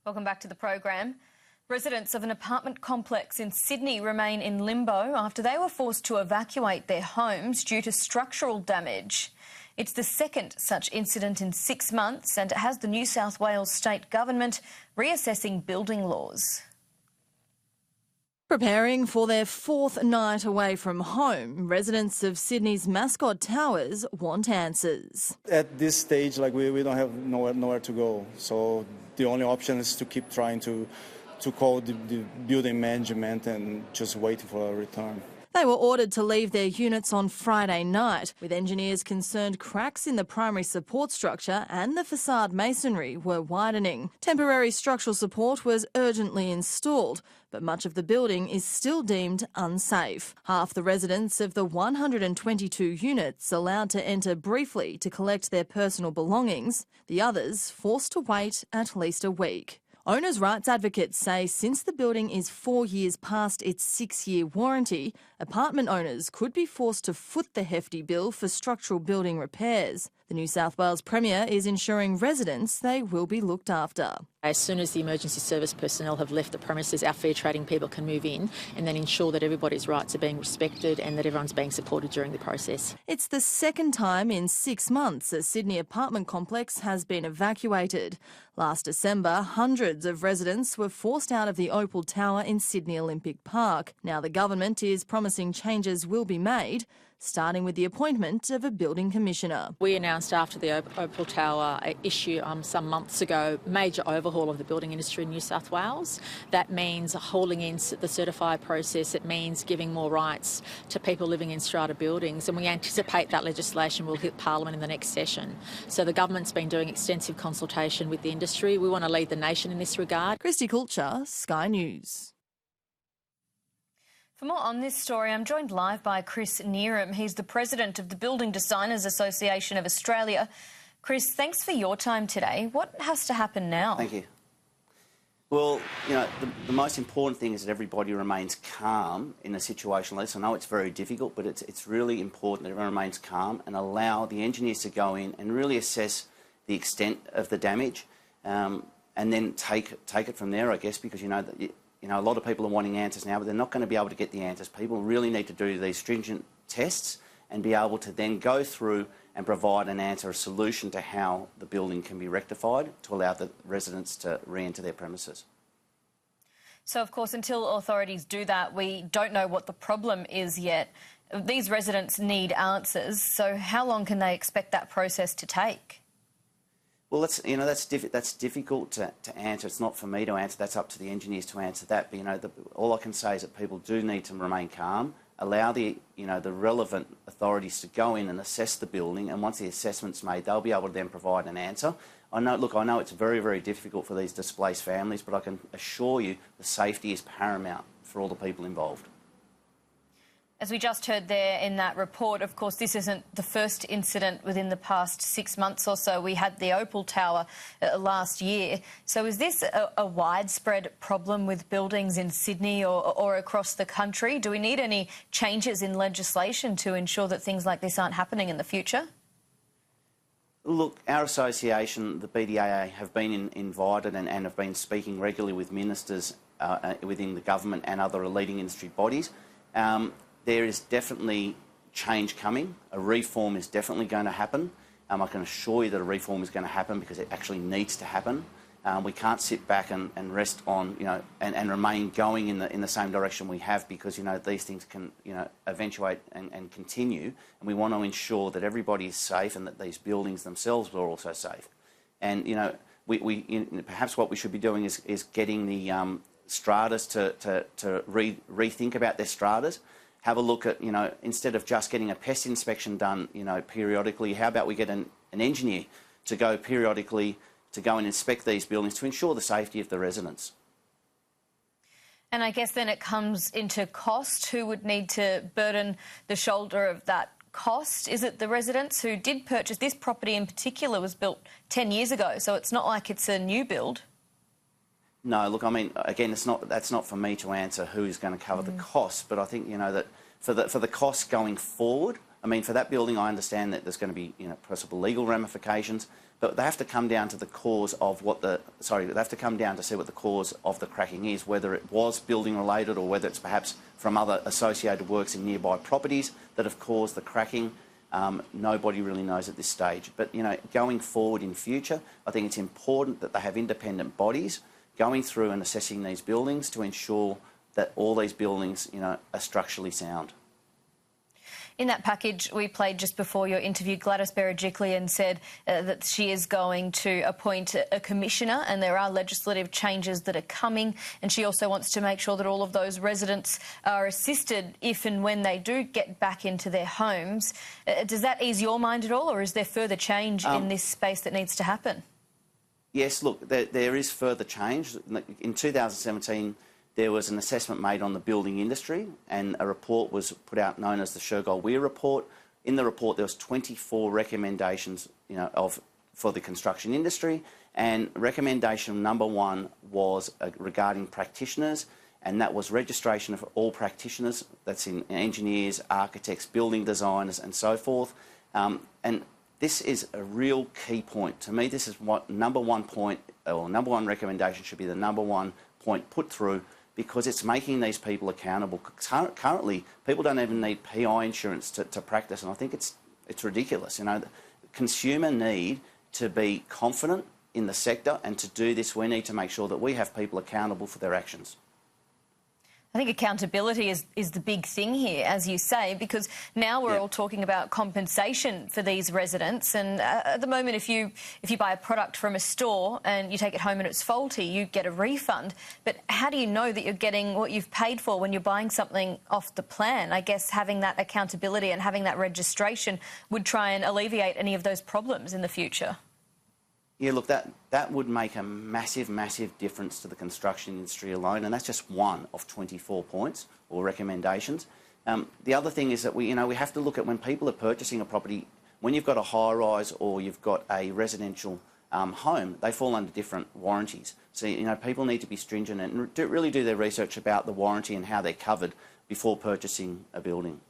Welcome back to the program. Residents of an apartment complex in Sydney remain in limbo after they were forced to evacuate their homes due to structural damage. It's the second such incident in 6 months, and it has the New South Wales state government reassessing building laws. Preparing for their fourth night away from home, residents of Sydney's Mascot Towers want answers. At this stage, we don't have nowhere to go. So the only option is to keep trying to call the building management and just wait for a return. They were ordered to leave their units on Friday night, with engineers concerned cracks in the primary support structure and the facade masonry were widening. Temporary structural support was urgently installed, but much of the building is still deemed unsafe. Half the residents of the 122 units allowed to enter briefly to collect their personal belongings, the others forced to wait at least a week. Owners' rights advocates say since the building is 4 years past its 6-year warranty, apartment owners could be forced to foot the hefty bill for structural building repairs. The New South Wales Premier is ensuring residents they will be looked after. As soon as the emergency service personnel have left the premises, our fair trading people can move in and then ensure that everybody's rights are being respected and that everyone's being supported during the process. It's the second time in 6 months a Sydney apartment complex has been evacuated. Last December, hundreds of residents were forced out of the Opal Tower in Sydney Olympic Park. Now the government is promising changes will be made, starting with the appointment of a building commissioner. We announced after the Opal Tower issue some months ago major overhaul of the building industry in New South Wales. That means hauling in the certified process. It means giving more rights to people living in strata buildings, and we anticipate that legislation will hit Parliament in the next session. So the government's been doing extensive consultation with the industry. We want to lead the nation in this regard. Christy Kulcher, Sky News. For more on this story, I'm joined live by Chris Knierim. He's the president of the Building Designers Association of Australia. Chris, thanks for your time today. What has to happen now? Thank you. Well, the most important thing is that everybody remains calm in a situation like this. I know it's very difficult, but it's really important that everyone remains calm and allow the engineers to go in and really assess the extent of the damage, and then take it from there, I guess, because a lot of people are wanting answers now, but they're not going to be able to get the answers. People really need to do these stringent tests and be able to then go through and provide an answer, a solution to how the building can be rectified to allow the residents to re-enter their premises. So, of course, until authorities do that, we don't know what the problem is yet. These residents need answers, so how long can they expect that process to take? Well, that's difficult to answer. It's not for me to answer. That's up to the engineers to answer that. But all I can say is that people do need to remain calm, allow the relevant authorities to go in and assess the building, and once the assessment's made, they'll be able to then provide an answer. I know it's very, very difficult for these displaced families, but I can assure you the safety is paramount for all the people involved. As we just heard there in that report, of course, this isn't the first incident within the past 6 months or so. We had the Opal Tower last year. So is this a widespread problem with buildings in Sydney or across the country? Do we need any changes in legislation to ensure that things like this aren't happening in the future? Look, our association, the BDAA, have been invited and have been speaking regularly with ministers within the government and other leading industry bodies. There is definitely change coming. A reform is definitely going to happen. I can assure you that a reform is going to happen because it actually needs to happen. We can't sit back and rest on, and remain going in the same direction we have, because, these things can, eventuate and continue. And we want to ensure that everybody is safe and that these buildings themselves are also safe. And, perhaps what we should be doing is getting the stratas to rethink about their stratas. Have a look at, instead of just getting a pest inspection done, periodically, how about we get an engineer to go periodically to go and inspect these buildings to ensure the safety of the residents. And I guess then it comes into cost. Who would need to burden the shoulder of that cost? Is it the residents who did purchase this property in particular? Was built 10 years ago, so it's not like it's a new build. No, look, again, that's not for me to answer who is going to cover the costs, but I think, that for the costs going forward, I mean, for that building, I understand that there's going to be, possible legal ramifications, but they have to come down to the cause of they have to come down to see what the cause of the cracking is, whether it was building related or whether it's perhaps from other associated works in nearby properties that have caused the cracking. Nobody really knows at this stage. But, going forward in future, I think it's important that they have independent bodies going through and assessing these buildings to ensure that all these buildings, are structurally sound. In that package we played just before your interview, Gladys Berejiklian said that she is going to appoint a commissioner, and there are legislative changes that are coming, and she also wants to make sure that all of those residents are assisted if and when they do get back into their homes. Does that ease your mind at all, or is there further change in this space that needs to happen? Yes, look, there is further change. In 2017, there was an assessment made on the building industry, and a report was put out known as the Shergold-Weir report. In the report, there was 24 recommendations, for the construction industry, and recommendation number 1 was regarding practitioners, and that was registration of all practitioners. That's in engineers, architects, building designers, and so forth. And this is a real key point. To me, this is what number one recommendation should be the number one point put through, because it's making these people accountable. Currently, people don't even need PI insurance to practice, and I think it's ridiculous. Consumer need to be confident in the sector, and to do this, we need to make sure that we have people accountable for their actions. I think accountability is the big thing here, as you say, because now we're all talking about compensation for these residents. And at the moment, if you buy a product from a store and you take it home and it's faulty, you get a refund. But how do you know that you're getting what you've paid for when you're buying something off the plan? I guess having that accountability and having that registration would try and alleviate any of those problems in the future. Yeah, look, that would make a massive, massive difference to the construction industry alone, and that's just one of 24 points or recommendations. The other thing is that we have to look at when people are purchasing a property, when you've got a high-rise or you've got a residential home, they fall under different warranties. So, people need to be stringent and really do their research about the warranty and how they're covered before purchasing a building.